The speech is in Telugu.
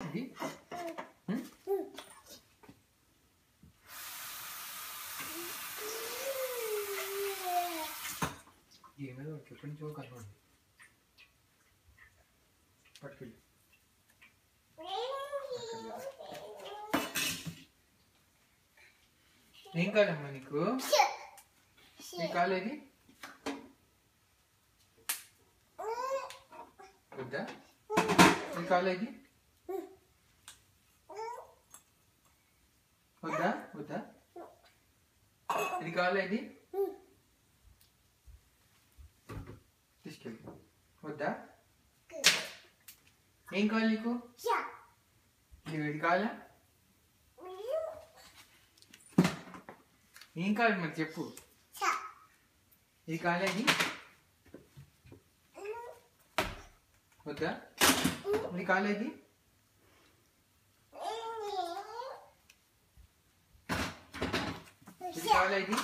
ఇది ఏమేదో ఎప్పటి నుంచో కనపడింది పట్టుకెళ్ళి ఏం కాదమ్మా నీకు నీ కాలేది వద్దా నీ కాలేది వద్దా వద్దా ఇది కాలేది తీసుకెళ్ళి వద్దా ఏం కావాలి నీకు ఇది కావాలా ఏం కావాలి మరి చెప్పు ఇది కాలేది వద్దా ఇది కాలేది ఇది కాలేది